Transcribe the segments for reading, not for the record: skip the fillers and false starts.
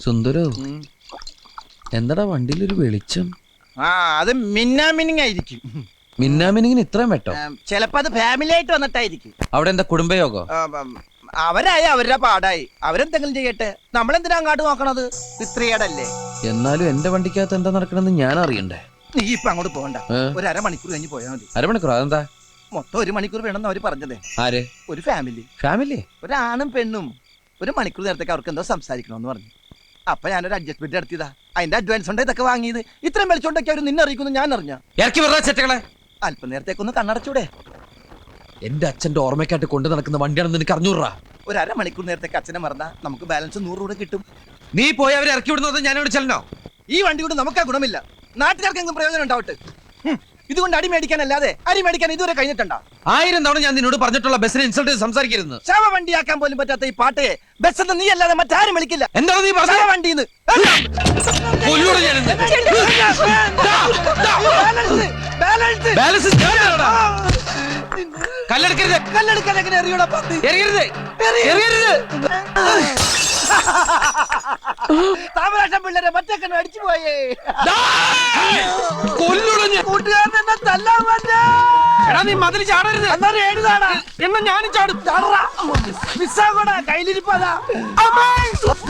സുന്ദരോ, എന്താടാ വണ്ടിയിലൊരു വെളിച്ചം? അത് മിന്നാമിനിങ്ങായിരിക്കും. മിന്നാമിനിങ്ങിന് ഇത്രയും വെട്ടോ? ചിലപ്പോ അത് ഫാമിലി ആയിട്ട് വന്നിട്ടായിരിക്കും. അവിടെ എന്താ കുടുംബയോഗോ? അവരായി അവരുടെ പാടായി, അവരെന്തെങ്കിലും ചെയ്യട്ടെ. നമ്മളെന്തിനാ അങ്ങോട്ട് നോക്കണത്? ഇത്രയേടല്ലേ. എന്നാലും എന്റെ വണ്ടിക്കകത്ത് എന്താ നടക്കണെന്ന് ഞാൻ അറിയണ്ടേ? നീ ഇപ്പൊ അങ്ങോട്ട് പോകണ്ട, ഒരു അരമണിക്കൂർ കഴിഞ്ഞ് പോയാൽ മതി. അരമണിക്കൂർ? അതെന്താ? മൊത്തം 1 മണിക്കൂർ വേണമെന്ന് അവര് പറഞ്ഞതേ. ആര്? ഒരു ഫാമിലി. ഫാമിലി? ഒരാണും പെണ്ണും 1 മണിക്കൂർ നേരത്തേക്ക് അവർക്ക് എന്തോ സംസാരിക്കണമെന്ന് പറഞ്ഞു. അപ്പൊ ഞാനൊരു അഡ്ജസ്റ്റ്മെന്റ് നടത്തിയതാ. അതിന്റെ അഡ്വാൻസ് ഉണ്ട് ഇതൊക്കെ വാങ്ങിയത്. ഇത്രയും വിളിച്ചോണ്ടൊക്കെ അവർ നിന്നെ അറിയിക്കുന്നു ഞാൻ അറിഞ്ഞ. ഇറക്കി വിടാ ചെറ്റകളെ. അല്പം നേരത്തേക്കൊന്ന് കണ്ണടച്ചൂടെ? എന്റെ അച്ഛന്റെ ഓർമ്മയ്ക്കായിട്ട് കൊണ്ടു നടക്കുന്ന വണ്ടിയാണെന്ന് എനിക്ക് അറിഞ്ഞൂറാ. ഒരു അരമണിക്കൂർ നേരത്തേക്ക് അച്ഛനെ മറന്നാ നമുക്ക് ബാലൻസ് 100 രൂപ കിട്ടും. നീ പോയി അവരെ ഇറക്കി വിടുന്നത് ഞാനിവിടെ ചെല്ലണോ? ഈ വണ്ടി കൊണ്ട് നമുക്കാ ഗുണമില്ല, നാട്ടുകാർക്കെങ്കിലും പ്രയോജനം ഉണ്ടാവട്ടെ. ഇതുകൊണ്ട് അടി മേടിക്കാനല്ലാതെ അരി മേടിക്കാൻ ഇതുവരെ കഴിഞ്ഞിട്ടുണ്ടോ? 1000 തവണ ഞാൻ നിന്നോട് പറഞ്ഞിട്ടുള്ള ബസ്സിനെ ഇൻസൾട്ട് ചെയ്ത് സംസാരിക്കരുത്. ശവ വണ്ടിയാക്കാൻ പോലും പറ്റാത്ത ഈ പാട്ടയെ ബസ് എന്ന് നീ അല്ലാതെ മറ്റാരും വിളിക്കില്ല. എന്താണ് നീ പറഞ്ഞ? വണ്ടിന്ന് കല്ലെടുക്കരുത്. കല്ലെടുക്കാൻ എങ്ങനെ എറിയൂടാ? താമരാക്ഷം പിള്ളേരെ മറ്റേ അടിച്ചു പോയേ. കൂട്ടുകാരൻ എന്നെ തല്ലാൻ പറ്റാ. നീ മതിൽ ചാടരുത്. എന്നാലും എഴുതാടാ. എന്നാ ഞാനും ചാടും. മിസ്സാകൂടാ, കയ്യിലിരിപ്പതാ.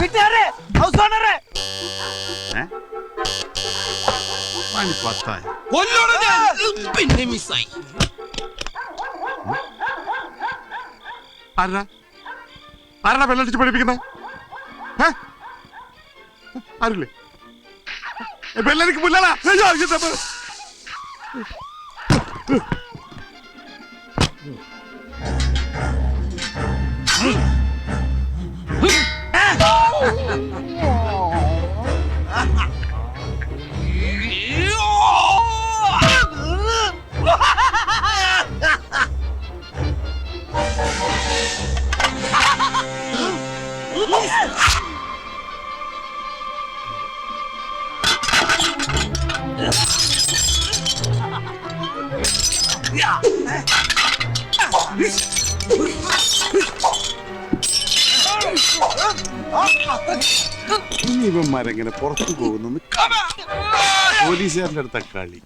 വീട്ടുകാരെ, ഹൗസ് ഓണറെ, പിന്നെ മിസ്സായി. ആരാ വെള്ളടിച്ച് പഠിപ്പിക്കുന്നത്? ആരില്ലേ? വെള്ളടിക്ക് പുല്ലാടാ. ഇവന്മാരെങ്ങനെ പുറത്തു പോകുന്നു? പോലീസുകാരുടെ അടുത്ത കളി.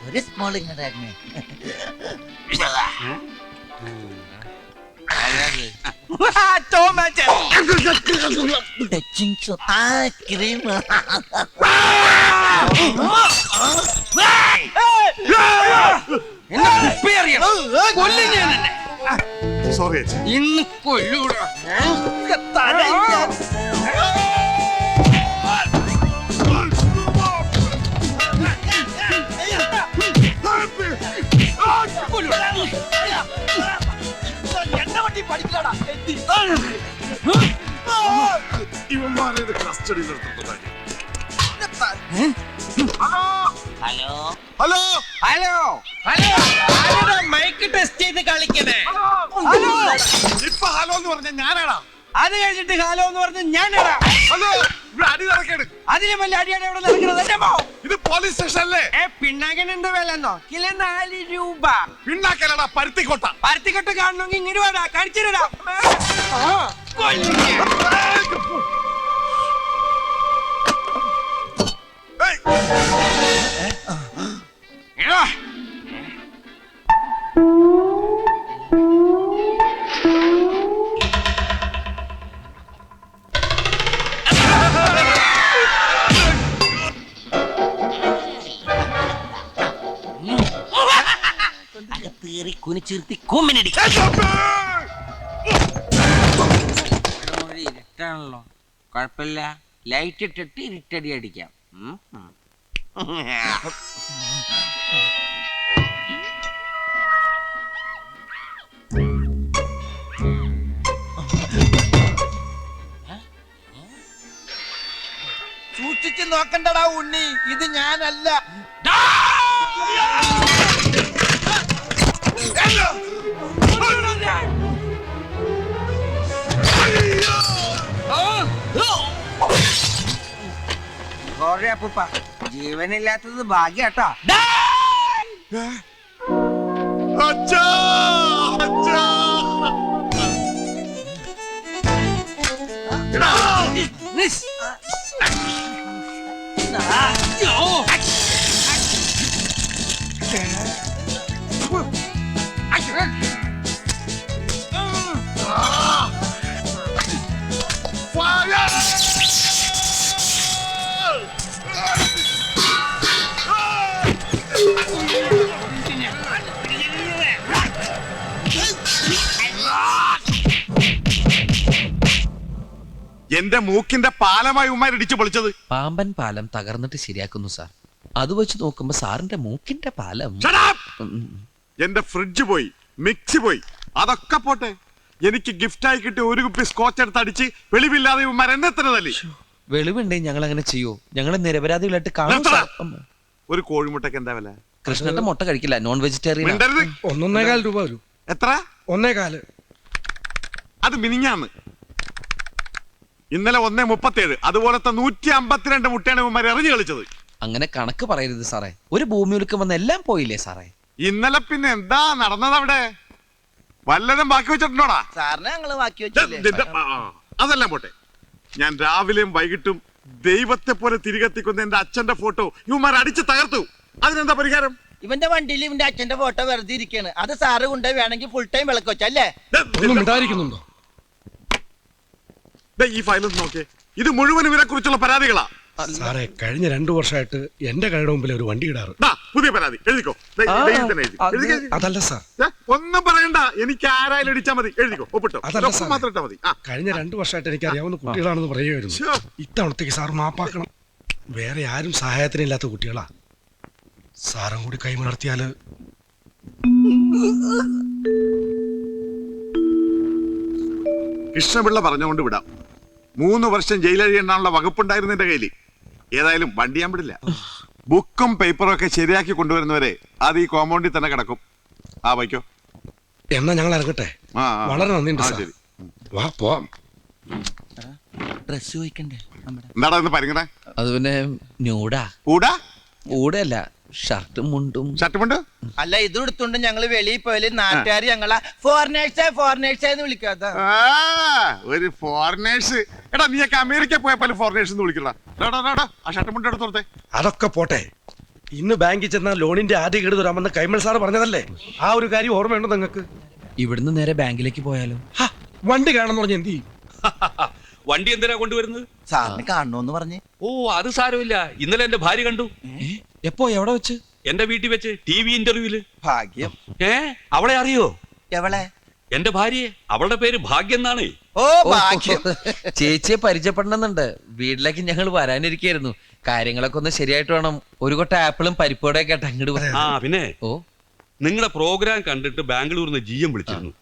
ഒരു സ്മോളിങ് സോറി ഇന്ന് കൊല്ലൂടാ. ഇവന്മാരെ കസ്റ്റഡിയിൽ എടുത്തിട്ടുണ്ടായി. Hello hello hello hello, mic test ചെയ്ത് കളിക്കണേ. ഇപ്പൊ ഹലോ എന്ന് പറഞ്ഞ ഞാനാടാ. അത് കഴിഞ്ഞിട്ട് ഹലോ എന്ന് പറഞ്ഞ ഞാനാടാ. ഹലോ, ഇവിടെ അടി നടക്കേട്. അതിലും വലിയ അടിയാണ് ഇവിടെ നടക്കുന്നത്. ഇത് പോലീസ് സ്റ്റേഷൻ അല്ലേ? പിണ്ണാക്കൻ എന്ത് വിലന്നോ? കിലോ 4 രൂപ. പിണ്ണാക്കലടാ, പരുത്തിക്കോട്ട. പരുത്തിക്കൊട്ട് കാണണമെങ്കിൽ ഇങ്ങോട്ട് വേടാ, കഴിച്ചിടാ. അകത്തേറി കുനിച്ചിരുത്തി കൂമ്പിനടിക്കും. ഇരുട്ടാണല്ലോ, കുഴപ്പമില്ല. ലൈറ്റ് ഇട്ടിട്ട് ഇരുട്ടടി അടിക്കാം. സൂക്ഷിച്ച് നോക്കണ്ടടാ ഉണ്ണി, ഇത് ഞാനല്ല. സോറി അപ്പൂപ്പ, ജീവനില്ലാത്തത് ഭാഗ്യാട്ടോ. അച്ഛാ, അച്ഛാ. എടാ, എന്റെ മൂക്കിന്റെ പാലമായി ഉമ്മാർ ഇടിച്ചു പൊളിച്ചത്. പാമ്പൻ പാലം തകർന്നിട്ട് ശരിയാക്കുന്നു സാർ. അത് വെച്ച് നോക്കുമ്പോ സാറിന്റെ മൂക്കിന്റെ പാലം. Shut up! എന്റെ ഫ്രിഡ്ജ് പോയി, മിക്സി പോയി, അതൊക്കെ പോട്ടെ. എനിക്ക് ഗിഫ്റ്റായി കിട്ടിയ ഒരു കുപ്പി സ്കോച്ച് എടുത്ത് അടിച്ച് വെളിവില്ലാതെ ഉമ്മാർ എന്നെ തന്നെ തല്ലി. വെളിവുണ്ടെങ്കിൽ ഞങ്ങൾ അങ്ങനെ ചെയ്യോ? ഞങ്ങളെ നിരപരാധികളായിട്ട് കാണും സാർ. ഒരു കോഴിമുട്ടക്ക് എന്താ വില? കൃഷ്ണന്റെ മുട്ട കഴിക്കില്ല, നോൺ വെജിറ്റേറിയൻ. മിണ്ടരുത്. 1.25 രൂപ വരും. എത്ര? 1.25. അത് മിനിഞ്ഞാന്ന്. ഇന്നലെ 1.37. അതുപോലത്തെ 152 മുട്ടയാണ് ഉമ്മാർ എറിഞ്ഞു കളിച്ചത്. അങ്ങനെ കണക്ക് പറയരുത് സാറേ. ഒരു ഭൂമി ഉലുക്കം വന്ന് എല്ലാം പോയില്ലേ സാറേ? ഇന്നലെ പിന്നെ എന്താ നടന്നത് അവിടെ? വല്ലതും ബാക്കി വെച്ചിട്ടുണ്ടോടാ? സാറിനെ ഞങ്ങള് ബാക്കി വെച്ചില്ലേ? അതെല്ലാം പോട്ടെ. ഞാൻ രാവിലെയും വൈകിട്ടും ദൈവത്തെ പോലെ തിരികെത്തിക്കുന്ന എന്റെ അച്ഛന്റെ ഫോട്ടോ ഇവന്മാർ അടിച്ച് തകർത്തു. അതിനെന്താ പരിഹാരം? ഇവന്റെ വണ്ടിയിൽ ഇവന്റെ അച്ഛന്റെ ഫോട്ടോ വെറുതെ ഇരിക്കാണ്. അത് സാറ് കൊണ്ട് വേണമെങ്കിൽ ഫുൾ ടൈം വിളക്ക് വെച്ചല്ലേ? ഒന്നും മിണ്ടായിരിക്കുന്നുണ്ടോ? ഈ ഫയലൊന്ന് നോക്കിയേ. ഇത് മുഴുവൻ ഇവരെ കുറിച്ചുള്ള പരാതികളാ. സാറേ, കഴിഞ്ഞ 2 വർഷമായിട്ട് എന്റെ കടയുടെ മുമ്പിൽ ഒരു വണ്ടി ഇടാറ്. പുതിയ പരാതി എഴുതിക്കോ. അതല്ല സാർ, ഒന്നും പറയണ്ട. എനിക്ക് ആരായാലും ഇടിച്ചാ മതി. എഴുതിക്കോ, ഒപ്പിട്ടോ. അതല്ല സാർ, മാത്രം ഇട്ടാ മതി. കഴിഞ്ഞ 2 വർഷമായിട്ട് എനിക്ക് അറിയാവുന്ന കുട്ടികളാണെന്ന് പറയുമായിരുന്നു. ഇത്തവണത്തേക്ക് സാർ മാപ്പാക്കണം. വേറെ ആരും സഹായത്തിനില്ലാത്ത കുട്ടികളാ. സാറും കൂടി കൈമലർത്തിയാല്. കൃഷ്ണപിള്ള പറഞ്ഞുകൊണ്ട് വിടാം. 3 വർഷം ജയിലഴിയെണ്ണാനുള്ള വകുപ്പുണ്ടായിരുന്നു എന്റെ കയ്യിൽ. ഏതായാലും വണ്ടി ഞാൻ വിടില്ല. ബുക്കും പേപ്പറും ഒക്കെ ശരിയാക്കി കൊണ്ടുവരുന്നവരെ അത് ഈ കോമ്പൗണ്ടിൽ തന്നെ കിടക്കും. വയ്ക്കോ. എന്നാ ഞങ്ങൾ ഇറങ്ങട്ടെ. വളരെ നന്ദിയുണ്ട് സാർ. ശരി. വാ പോവാം. ഡ്രസ് ചോദിക്കണ്ടേ? എന്താടാ ഇന്ന് പരിങ്ങണേ? അത് പിന്നെ ന്യൂഡാ. കൂടാ ഊടല്ല, ഷർട്ടും മുണ്ടും. ഷർട്ടുമുണ്ട്. അല്ല, ഇത് എടുത്തോണ്ട് ഞങ്ങള് വെളിയിൽ പോയാല് നാട്ടുകാർ ഞങ്ങളെ ഫോറിനേഴ്സ് എന്ന് വിളിക്കാത്ത. ഒരു ഫോറിനേഴ്സ്. എടാ, നീയൊക്കെ അമേരിക്ക പോയപ്പോൾ ഫോറിനേഴ്സ് എന്ന് വിളിക്കടാ. ആ ഷർട്ടുമുണ്ട് എടുത്തോർത്തെ. അതൊക്കെ പോട്ടെ. ഇന്ന് ബാങ്കിൽ ചെന്ന ലോണിന്റെ ആദ്യ ഗഡു തരാമെന്ന് കൈമൾ സാർ പറഞ്ഞതല്ലേ? ആ ഒരു കാര്യം ഓർമ്മയുണ്ടോ നിങ്ങൾക്ക്? ഇവിടുന്ന് നേരെ ബാങ്കിലേക്ക് പോയാലോ? വണ്ടി കാണാന്ന് പറഞ്ഞ എന്ത് ചെയ്യും? വണ്ടി എന്തിനാ കൊണ്ടുവരുന്നത്? സാറിന് കാണണോന്ന് പറഞ്ഞ്. ഓ, അത് സാരമില്ല. ഇന്നലെ എന്റെ ഭാര്യ കണ്ടു. എപ്പോ, എവിടെ വെച്ച്? എന്റെ വീട്ടിൽ വെച്ച്, TV ഇന്റർവ്യൂല്. ഭാഗ്യം. അവളെ അറിയോ? എവളെ? എന്റെ ഭാര്യയെ. അവളുടെ പേര് ഭാഗ്യം എന്നാണ്. ഓ, ഭാഗ്യം. ചേച്ചിയെ പരിചയപ്പെടണമെന്നുണ്ട്. വീട്ടിലേക്ക് ഞങ്ങൾ വരാനിരിക്കായിരുന്നു. കാര്യങ്ങളൊക്കെ ഒന്ന് ശരിയായിട്ട് വേണം. ഒരു കൊട്ട ആപ്പിളും പരിപ്പോടെ ഒക്കെ ആയിട്ട് അങ്ങോട്ട്. പിന്നെ ഓ, നിങ്ങളുടെ പ്രോഗ്രാം കണ്ടിട്ട് ബാംഗ്ലൂരിൽ നിന്ന് GM വിളിച്ചിരുന്നു.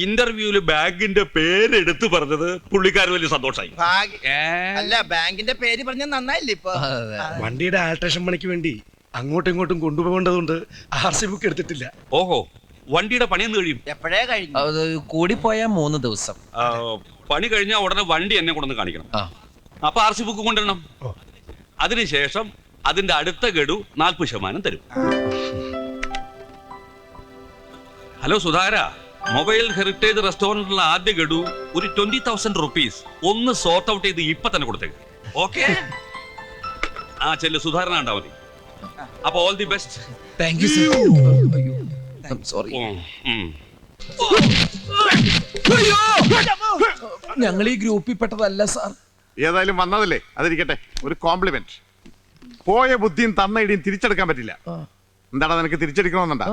ഇന്റർവ്യൂല് ബാങ്കിന്റെ പേരെടുത്ത് പറഞ്ഞത് പുള്ളിക്കാർ വലിയ സന്തോഷമായി. അല്ല, ബാങ്കിന്റെ പേര് പറഞ്ഞ നന്നായില്ലേ ഇപ്പൊ? വണ്ടിയുടെ ആൾട്രേഷൻ പണിക്ക് വേണ്ടി അങ്ങോട്ടും ഇങ്ങോട്ടും കൊണ്ടുപോകേണ്ടതുകൊണ്ട് RC ബുക്ക് എടുത്തിട്ടില്ല. ഓഹോ, വണ്ടിയുടെ പണിയെന്ന് കഴിയും? എപ്പോഴേ കഴിഞ്ഞു? കൂടിപ്പോയാ 3 ദിവസം. പണി കഴിഞ്ഞാൽ ഉടനെ വണ്ടി എന്നെ കൊണ്ടൊന്ന് കാണിക്കണം. അപ്പൊ RC ബുക്ക് കൊണ്ടുവരണം. അതിനുശേഷം അതിന്റെ അടുത്ത ഗഡു 40% തരും. ഹലോ സുധാര, മൊബൈൽ ഹെറിറ്റേജ് റെസ്റ്റോറന്റിലുള്ള ആദ്യ ഗഡു ഒരു 20,000 റുപ്പീസ് ഒന്ന് സോർട്ട് ഔട്ട് ചെയ്ത് ഇപ്പൊ തന്നെ കൊടുത്തേക്ക്. ഓക്കെ? ചെല്ലു, സുധാരണ ഉണ്ടാ മതി. അപ്പൊ all the best. Thank you sir. Sorry. ഞങ്ങൾ ഈ ഗ്രൂപ്പിൽ പെട്ടതല്ല സാർ. ഏതായാലും വന്നതല്ലേ, അതിരിക്കട്ടെ. ഒരു കോംപ്ലിമെന്റ്. പോയ ബുദ്ധിയും തന്ന ഇടിയും തിരിച്ചെടുക്കാൻ പറ്റില്ല. എന്താടാ, നിനക്ക് തിരിച്ചടിക്കണമെന്നുണ്ടാ?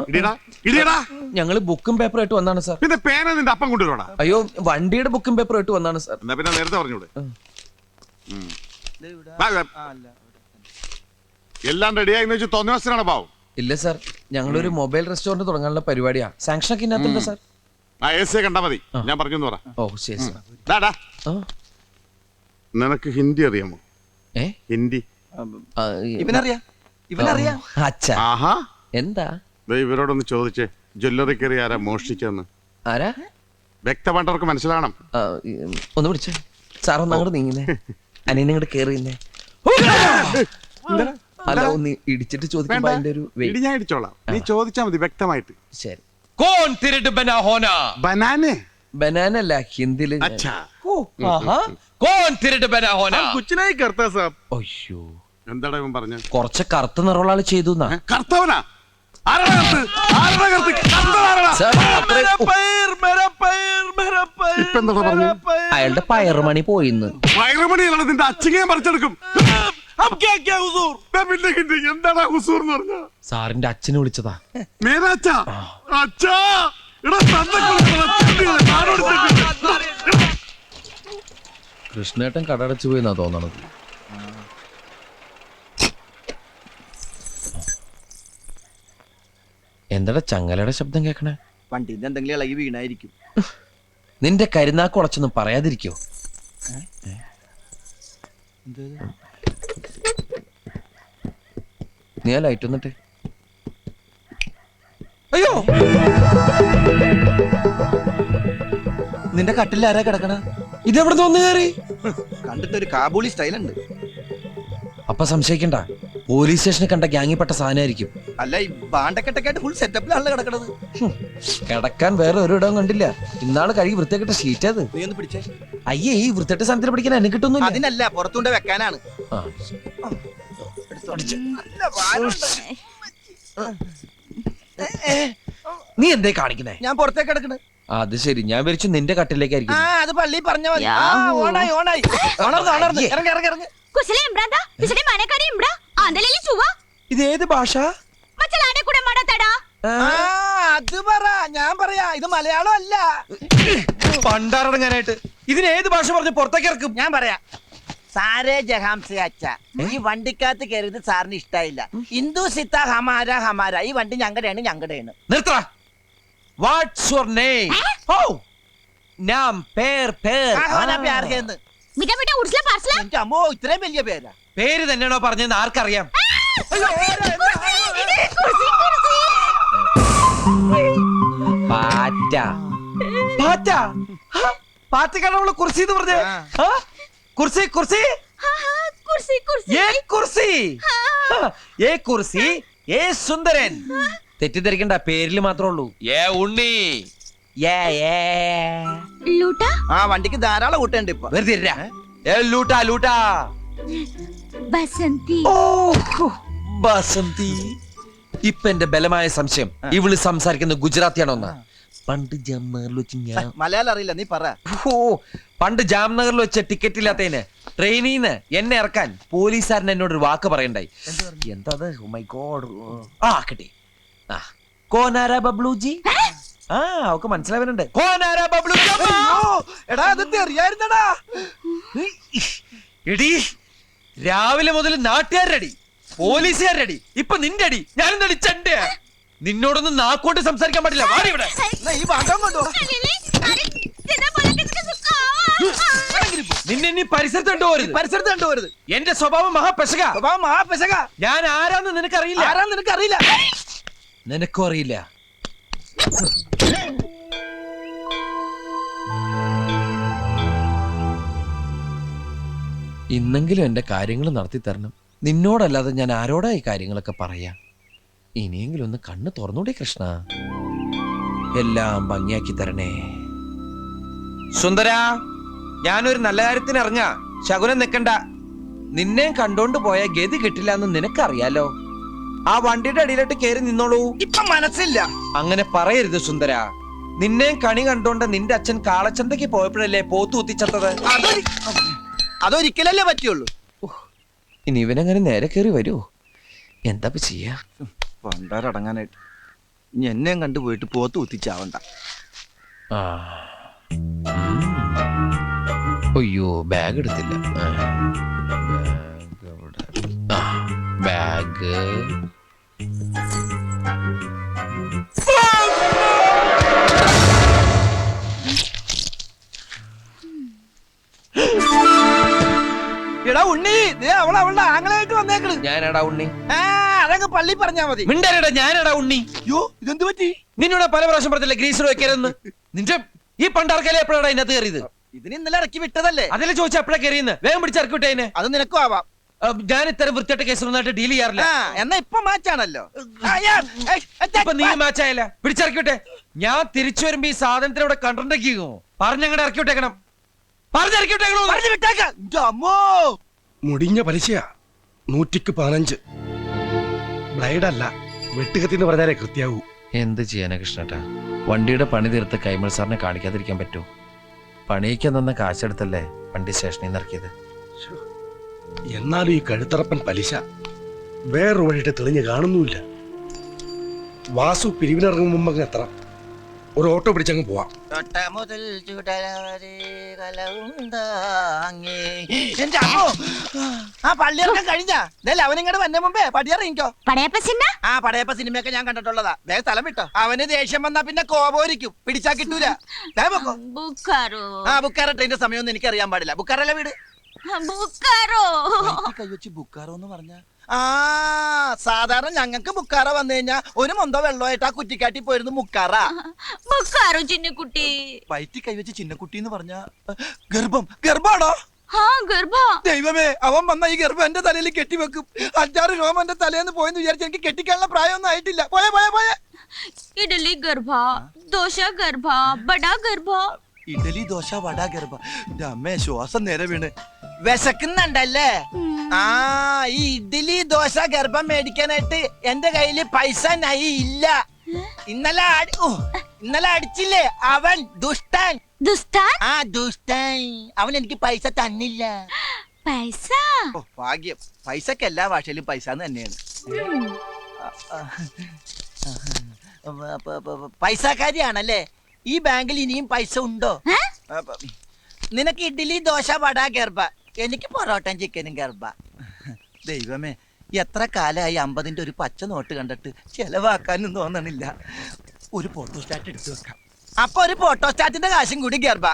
ഇടിയടാ. ഞങ്ങള് ബുക്കും പേപ്പറും ആയിട്ട് വന്നാണ് സാർ. പിന്നെ പേന നിന്റെ അപ്പം കൊണ്ടുവരോടാ? അയ്യോ, വണ്ടിയുടെ ബുക്കും പേപ്പറും ആയിട്ട് വന്നാണ് സാർ. എന്നാ പിന്നെ നേരത്തെ പറഞ്ഞൂടെ? എല്ലാം റെഡിയായി വെച്ച് തോന്നിയ പാവം. ഇല്ല സാർ, ഞങ്ങളൊരു മൊബൈൽ റെസ്റ്റോറന്റ് തുടങ്ങാനുള്ള പരിപാടിയാ. സാങ്ഷൻ ഒക്കെ ഇന്നത്തുണ്ട് സാർ. ആ എ സി കണ്ടാ മതി, ഞാൻ പറഞ്ഞു പറ. ഓ ശരി സാർ. ഡാടാ, ആ, നിനക്ക് ഹിന്ദി അറിയാമോ? ഏ? ഹിന്ദി? ആ, ഇവനറിയാ അച്ഛാ, ആഹാ, എന്താ? ദേ ഇവരോടൊന്ന് ചോദിച്ചേ, ജ്വല്ലറി കയറി ആരാ മോഷ്ടിച്ചെന്ന്. ആരാ? വ്യക്തമായിട്ടവർക്ക് മനസ്സിലാകണം. ആ, ഒന്ന് പിടിച്ചേ സാർ, ഒന്ന് അങ്ങോട്ട് നീങ്ങുന്നേ. അനിയനെ ഇങ്ങോട്ട് കേറിയുന്നേ. അല്ല, ഒന്ന് ഇടിച്ചിട്ട് ചോദിക്കുമ്പോ അതിന്റെ ഒരു weight. ഇടി ഞാൻ ഇടിച്ചോളാം, നീ ചോദിച്ചാ മതി വ്യക്തമായിട്ട്. ശരി. കോൺ തിരട്ട് ബനാ ഹോനാ? ബനാനെ? ബനാന അല്ല, ഹിന്ദിയില്. അച്ഛാ, കോൺ തിരട്ട് ബനാ ഹോനാ? കുച്ചിനായി കർത്താ സാബ്. അയ്യോ, എന്താടാ ഇവൻ പറഞ്ഞ? കുറച്ച് കറുത്ത നിറമുള്ള ആള് ചെയ്തു. കർത്തവനാ? ആരുടെ കർത്ത്? ആരുടെ കർത്ത്? കർത്തനാരെടാ? ഇപ്പൊ എന്താടാ പറഞ്ഞ? അയാളുടെ പയറുമണി പോയിന്ന്. വയറുമണിയാണ് നിന്റെ അച്ഛനെ പറിച്ചെടുക്കും. പിന്നെ ഹിന്ദി എന്താടാ ഹുസൂർ എന്ന് പറഞ്ഞ? സാറിന്റെ അച്ഛനെ വിളിച്ചതാ. മേരാ അച്ഛാ? അച്ഛാ, എടാ തന്നെ കൊടുക്കണം. കൃഷ്ണേട്ടൻ കടടച്ചു പോയിന്നാ തോന്നണത്. എന്താടാ ചങ്ങലയുടെ ശബ്ദം കേക്കണേ? വണ്ടിന്റെ എന്തെങ്കിലും ഇളകി വീണായിരിക്കും. നിന്റെ കരുനാക്ക് ഉടച്ചൊന്നും പറയാതിരിക്കോ? നീ ആ ലൈറ്റ് വന്നിട്ട്. അയ്യോ, നിന്റെ കട്ടിൽ ആരാ കിടക്കണ? ഇതെവിടെ തോന്നു കയറി? കണ്ടിട്ട് ഒരു കാബൂളി സ്റ്റൈൽ ഉണ്ട്. അപ്പൊ സംശയിക്കണ്ട, പോലീസ് സ്റ്റേഷനിൽ കണ്ട ഗ്യാങ്ങിപ്പെട്ട സാധനമായിരിക്കും. അല്ല, ഈ ബാണ്ടക്കെട്ടൊക്കെ ഫുൾ സെറ്റപ്പിലാണല്ലോ കിടക്കണത്. കിടക്കാൻ വേറെ ഒരു ഇടവും കണ്ടില്ല. ഇന്നാള് കഴുകി വൃത്തിയാക്കിട്ട ഷീറ്റ് അത്. നീ ഒന്ന് പിടിച്ചേ. അയ്യേ, ഈ വൃത്തിയായിട്ട് സാധനത്തിൽ പിടിക്കാൻ എന്നെ കിട്ടുന്നില്ല. അതിനല്ല, പുറത്തുകൊണ്ട് വെക്കാനാണ്. ആ. നല്ല ഭാരമുണ്ട്. നീ എന്തേ കാണിക്കുന്നേ? ഞാൻ പുറത്തേക്ക് കിടക്കണ്. അത് ശരി, ഞാൻ വിരിച്ചു നിന്റെ കട്ടിലേക്കായിരിക്കും. അത് പള്ളി പറഞ്ഞ മതി. ഓണായി ഓണായി. ഉണർന്ന് ഇറങ്ങി ഇറങ്ങി ഇറങ്ങി. ഇത് ഏത് ഭാഷ? അത് പറ, ഞാൻ പറയാ. ഇത് മലയാളം അല്ല. പണ്ടാറടങ്ങാനായിട്ട് ഇതിന് ഏത് ഭാഷ പറഞ്ഞ് പുറത്തേക്ക് ഇറക്കും? ഞാൻ പറയാ. സാരേ ജഹാംസെ അച്ഛ, ഈ വണ്ടിക്കകത്ത് കയറിയത് സാറിന് ഇഷ്ടായില്ല. ഹിന്ദു സിത്ത ഹമാര ഹമാര. ഈ വണ്ടി ഞങ്ങളുടെയാണ്, ഞങ്ങളുടെയാണ്. നിർത്തടാ. What's your name? ഓ, നാം പേർ പേർ. എന്റെ അമ്മോ, ഇത്രയും വലിയ പേരാ. പേര് തന്നെയാണോ പറഞ്ഞതെന്ന് ആർക്കറിയാം? പാറ്റ. പാറ്റ? പാറ്റക്കാണ് നമ്മള് കുർസി എന്ന് പറഞ്ഞേ. കുർസി കുർസി ഏ കുർസി ഏ സുന്ദരൻ. തെറ്റിദ്ധരിക്കണ്ട, പേരില് മാത്രമേ ഉള്ളൂ. ഏ ഉണ്ണി. ആ വണ്ടിക്ക് ധാരാളം കൂട്ടുണ്ട് ഇപ്പൊ. വെറുതെ ഇരിരാ. ഏ ലൂട്ടാ ലൂട്ടാ. ബസന്തി. ഇപ്പൊ എന്റെ ബലമായ സംശയം ഇവള് സംസാരിക്കുന്ന ഗുജറാത്തിയാണോന്നാ. പണ്ട് ജാംനഗറിൽ വെച്ച് ഞാൻ മലയാളം അറിയില്ല, നീ പറ. പണ്ട് ജാംനഗറിൽ വെച്ച ടിക്കറ്റ് ഇല്ലാത്തതിന് ട്രെയിനിന്ന് എന്നെ ഇറക്കാൻ പോലീസുകാരൻ എന്നോടൊരു വാക്ക് പറയണ്ടായി. എന്താ? My God. ആ കിട്ടി. ആ, കോനാര ബബ്ലുജി. ആ, അവക്ക് മനസ്സിലാവുന്നുണ്ട്. കോനാര ബബ്ലുജി. എടാ, അതൊക്കെ അറിയായിരുന്നടാ. എടി, രാവിലെ മുതൽ നാട്ടുകാരടി, പോലീസുകാരടി, ഇപ്പൊ നിന്റെ അടി. ഞാനെന്താ ചണ്ട? നിന്നോടൊന്നും നാക്കോട്ട് സംസാരിക്കാൻ പാടില്ല. വാടി ഇവിടെ. ഈ ഭാഗം കൊണ്ടോ. നിന്നെ നീ പരിസരത്ത് കണ്ടുപോരുത്. പരിസരത്ത് കണ്ടുപോരുത്. എന്റെ സ്വഭാവം മഹാപെശക. മഹാപെശക. ഞാൻ ആരാന്ന് നിനക്കറിയില്ല. ആരാന്ന് നിനക്കറിയില്ല. നിനക്കും അറിയില്ല. ഇന്നെങ്കിലും എന്റെ കാര്യങ്ങൾ നടത്തി തരണം. നിന്നോടല്ലാതെ ഞാൻ ആരോടാ ഈ കാര്യങ്ങളൊക്കെ പറയാ? ഇനിയെങ്കിലും ഒന്ന് കണ്ണ് തുറന്നൂടെ കൃഷ്ണ. എല്ലാം ഭംഗിയാക്കി തരണേ. സുന്ദര, ഞാനൊരു നല്ല കാര്യത്തിന് ഇറങ്ങാ. ശകുനം നിക്കണ്ട. നിന്നെ കണ്ടോണ്ട് പോയ ഗതി കിട്ടില്ല എന്ന് നിനക്കറിയാലോ. ആ വണ്ടിയുടെ അടിയിലോട്ട് കയറി നിന്നോളൂ. ഇപ്പൊ മനസ്സില്ല. അങ്ങനെ പറയരുത് സുന്ദര. നിന്നെ കണി കണ്ടോണ്ട് നിന്റെ അച്ഛൻ കാളച്ചന്തയ്ക്ക് പോയപ്പോഴല്ലേ പോത്തു കുത്തിച്ചത്തത്. അതൊരിക്കലല്ലേ പറ്റുള്ളൂ. ഇനി ഇവനങ്ങനെ നേരെ കയറി വരുമോ? എന്താ ചെയ്യാ? പണ്ടാരടങ്ങാനായിട്ട് ഇനി എന്നെയും കണ്ടുപോയിട്ട് പോത്ത് കുത്തിച്ചാവണ്ട. അയ്യോ, ബാഗ് എടുത്തില്ല. ബാഗ്. എടാ ഉണ്ണി, ദേ അവളുടെ ആങ്ങളായിട്ട് വന്നേക്കണ്. ഞാനടാ ഉണ്ണി. ആ, അതങ്ങ് പള്ളി പറഞ്ഞാ മതി. മിണ്ടരടാ, ഞാനടാ ഉണ്ണി. യോ, ഇതെന്ത് പറ്റി? നിന്നോട് പല പ്രാവശ്യം പറഞ്ഞില്ല ഗ്രീസർ വെക്കരുതെന്ന്. നിന്റെ ഈ പണ്ടാർക്കല്ലേ എപ്പോഴാണ് ഇതിനകത്ത് കയറിയത്? ഇതിന് ഇന്നലെ ഇറക്കി വിട്ടതല്ലേ? അതിലെ ചോദിച്ച എപ്പോഴാ കയറിയെന്ന്. വേഗം പിടിച്ചിറക്കി വിട്ടേനെ. അത് നിനക്കും ആവാം. ഞാൻ ഇത്തരം വൃത്തിയായിട്ട് കേസൊന്നായിട്ട് ഡീൽ ചെയ്യാറില്ല. ആ, എന്നാ ഇപ്പൊ മാച്ചാണല്ലോ. ഇപ്പൊ നീ മാച്ചായല്ല. പിടിച്ചിറക്കി വിട്ടെ. ഞാൻ തിരിച്ചു വരുമ്പോ ഈ സാധനത്തിന് ഇവിടെ കണ്ടിട്ടുണ്ടോ? പറഞ്ഞങ്ങടെ ഇറക്കി വിട്ടേക്കണം. പറഞ്ഞിറക്കി വിട്ടേക്കണോ? പറഞ്ഞു വിട്ടേക്കാം. ഇന്റെ അമ്മോ, മുടിഞ്ഞ പലിശയാ 115. ബ്ലൈഡല്ല, വെട്ടുകത്തിന്ന് പറഞ്ഞാലേ കൃത്യാവൂ. എന്ത് ചെയ്യാനാ കൃഷ്ണേട്ടാ? വണ്ടിയുടെ പണി തീർത്ത് കൈമൾ സാറിനെ കാണിക്കാതിരിക്കാൻ പറ്റൂ? പണിയിക്കാൻ തന്ന കാശെടുത്തല്ലേ വണ്ടി സ്റ്റേഷനിൽ നിന്ന് ഇറക്കിയത്. എന്നാലും ഈ കഴുത്തറപ്പൻ പലിശ വേറൊരു വഴിയിട്ട് തെളിഞ്ഞ് കാണുന്നുമില്ല. വാസു പിരിവിനിറങ്ങും മുമ്പ് അങ്ങ് എത്തണം. ഒരു ഓട്ടോ പിടിച്ചങ്ങ് പോവാം. എന്റെ അമ്മോ, ആ പള്ളിയിറക്കം കഴിഞ്ഞാ? അവനിങ്ങോട്ട് വന്ന മുമ്പേ പടിയിറങ്ങിക്കോ. ആ, പടയപ്പ സിനിമയൊക്കെ ഞാൻ കണ്ടിട്ടുള്ളതാ. വേഗം സ്ഥലം വിട്ടോ. അവന് ദേഷ്യം വന്നാ പിന്നെ കോപോരിക്കും, പിടിച്ചാ കിട്ടൂല. ആ, ബുക്കാറോ ട്രെയിന്റെ സമയമൊന്നും എനിക്ക് അറിയാൻ പാടില്ല. ബുക്കാറല്ല വീട്. കൈവച്ച് ബുക്കാറോ എന്ന് പറഞ്ഞ ആ, സാധാരണ ഞങ്ങൾക്ക് ബുക്കാറ വന്നു കഴിഞ്ഞാ ഒരു മൊന്തോ വെള്ളമായിട്ട് ആ കുറ്റിക്കാട്ടി പോയിരുന്നു മുക്കാറ. ചിന്നക്കുട്ടി വയറ്റി കൈവച്ച് ചിന്നക്കുട്ടി എന്ന് പറഞ്ഞ ഗർഭാണോ? ദൈവമേ, അവൻ വന്ന ഈ ഗർഭം എന്റെ തലയിൽ കെട്ടിവെക്കും. 5-6 രോമം എന്റെ തലേന്ന് പോയെന്ന് വിചാരിച്ച് എനിക്ക് കെട്ടിക്കാനുള്ള പ്രായമൊന്നും ആയിട്ടില്ല. പോയെ പോയെ പോയെ. ഇഡലി ഗർഭ, ദോശ ഗർഭ, ബടാ ഗർഭ. ഇഡലി ദോശ വട ഗർഭ. അമ്മേ, ശ്വാസം നേരെ വീണ്. വിശക്കുന്നുണ്ടല്ലേ? ആ, ഈ ഇഡ്ഡലി ദോശ ഗർഭം മേടിക്കാനായിട്ട് എന്റെ കയ്യില് പൈസ നൈ ഇല്ല. ഇന്നലെ അടിച്ചില്ലേ അവൻ ദുഷ്ടൻ. ആ, ദുഷ്ടൻ. അവൻ എനിക്ക് പൈസ തന്നില്ല. ഓ, ഭാഗ്യം. പൈസക്ക് എല്ലാ ഭാഷയിലും പൈസ തന്നെയാണ്. പൈസക്കാരിയാണല്ലേ? ഈ ബാങ്കിൽ ഇനിയും പൈസ ഉണ്ടോ? നിനക്ക് ഇഡ്ഡലി ദോശ വട ഗർഭ, എനിക്ക് പൊറോട്ടയും ചിക്കനും ഗർഭ. ദൈവമേ, എത്ര കാലമായി 50-ന്റെ ഒരു പച്ച നോട്ട് കണ്ടിട്ട് ചെലവാക്കാനും തോന്നണില്ല. ഒരു ഫോട്ടോസ്റ്റാറ്റ് എടുത്തു വെക്കാം. അപ്പൊ ഒരു ഫോട്ടോസ്റ്റാറ്റിന്റെ കാശും കൂടി ഗർഭ.